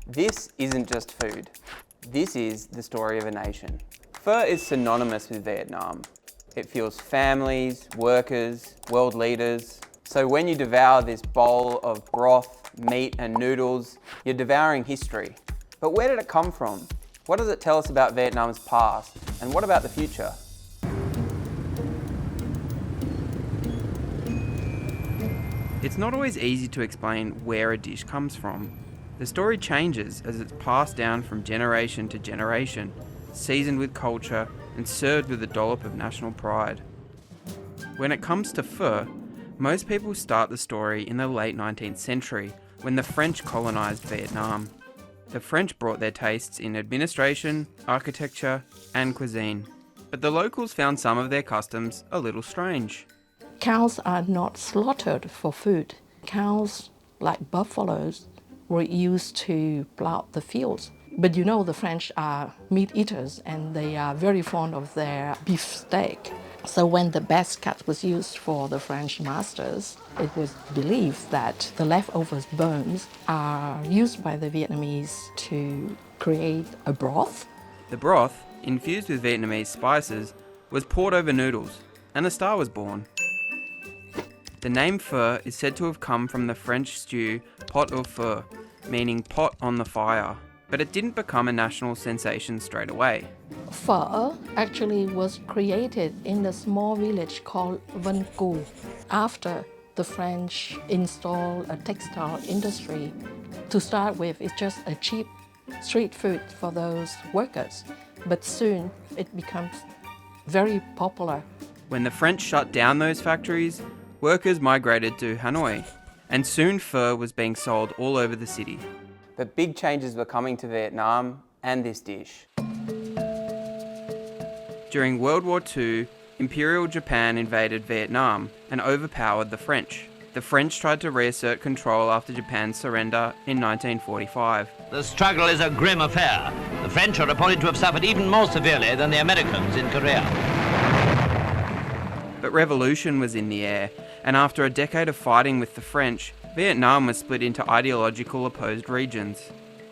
This isn't just food. This is the story of a nation. Pho is synonymous with Vietnam. It fuels families, workers, world leaders. So when you devour this bowl of broth, meat and noodles, you're devouring history. But where did it come from? What does it tell us about Vietnam's past? And what about the future? It's not always easy to explain where a dish comes from. The story changes as it's passed down from generation to generation, seasoned with culture and served with a dollop of national pride. When it comes to pho, most people start the story in the late 19th century when the French colonised Vietnam. The French brought their tastes in administration, architecture and cuisine. But the locals found some of their customs a little strange. Cows are not slaughtered for food. Cows, like buffaloes, were used to plough the fields. But you know the French are meat eaters and they are very fond of their beef steak. So when the best cut was used for the French masters, it was believed that the leftover bones are used by the Vietnamese to create a broth. The broth, infused with Vietnamese spices, was poured over noodles, and a star was born. The name pho is said to have come from the French stew pot au feu, meaning pot on the fire, but it didn't become a national sensation straight away. Pho actually was created in a small village called Vân Cù after the French installed a textile industry. To start with, it's just a cheap street food for those workers, but soon it becomes very popular. When the French shut down those factories, workers migrated to Hanoi, and soon pho was being sold all over the city. But big changes were coming to Vietnam and this dish. During World War II, Imperial Japan invaded Vietnam and overpowered the French. The French tried to reassert control after Japan's surrender in 1945. The struggle is a grim affair. The French are reported to have suffered even more severely than the Americans in Korea. But revolution was in the air, and after a decade of fighting with the French, Vietnam was split into ideological opposed regions.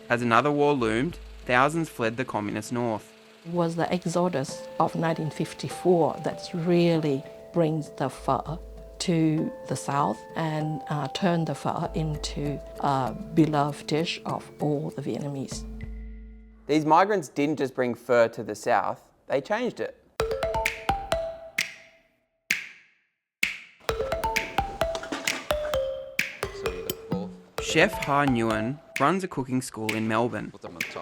As another war loomed, thousands fled the communist north. It was the exodus of 1954 that really brings the pho to the south and turned the pho into a beloved dish of all the Vietnamese. These migrants didn't just bring pho to the south, they changed it. Chef Ha Nguyen runs a cooking school in Melbourne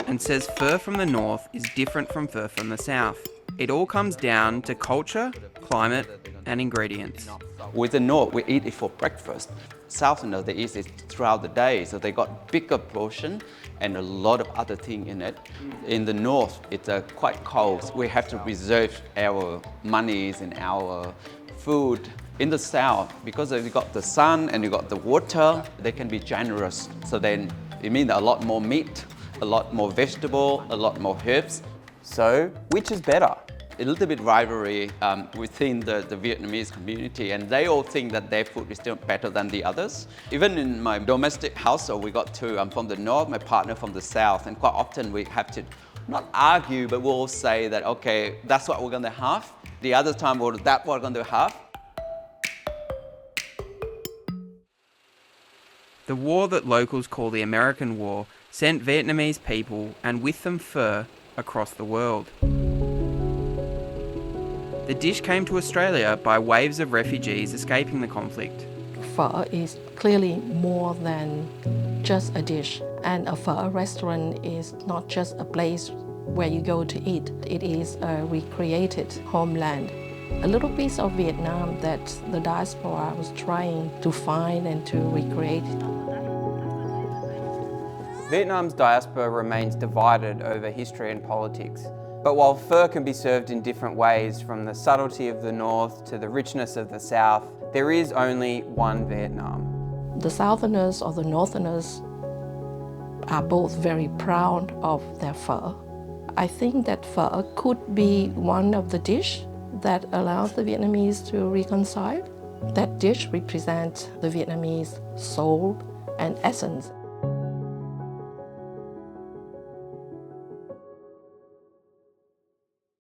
and says pho from the north is different from pho from the south. It all comes down to culture, climate and ingredients. With the north, we eat it for breakfast. Southerners, they eat it throughout the day, so they got bigger portion and a lot of other things in it. In the north, it's quite cold. We have to reserve our monies and our food. In the south, because you got the sun and you got the water, they can be generous. So then it means a lot more meat, a lot more vegetable, a lot more herbs. So, which is better? A little bit rivalry within the Vietnamese community, and they all think that their food is still better than the others. Even in my domestic household, we got two. I'm from the north, my partner from the south, and quite often we have to not argue, but we'll say that, okay, that's what we're going to have. The other time, that's what we're going to have. The war that locals call the American War sent Vietnamese people, and with them pho, across the world. The dish came to Australia by waves of refugees escaping the conflict. Pho is clearly more than just a dish, and a pho restaurant is not just a place where you go to eat. It is a recreated homeland, a little piece of Vietnam that the diaspora was trying to find and to recreate. Vietnam's diaspora remains divided over history and politics. But while pho can be served in different ways, from the subtlety of the north to the richness of the south, there is only one Vietnam. The southerners or the northerners are both very proud of their pho. I think that pho could be one of the dishes that allows the Vietnamese to reconcile. That dish represents the Vietnamese soul and essence.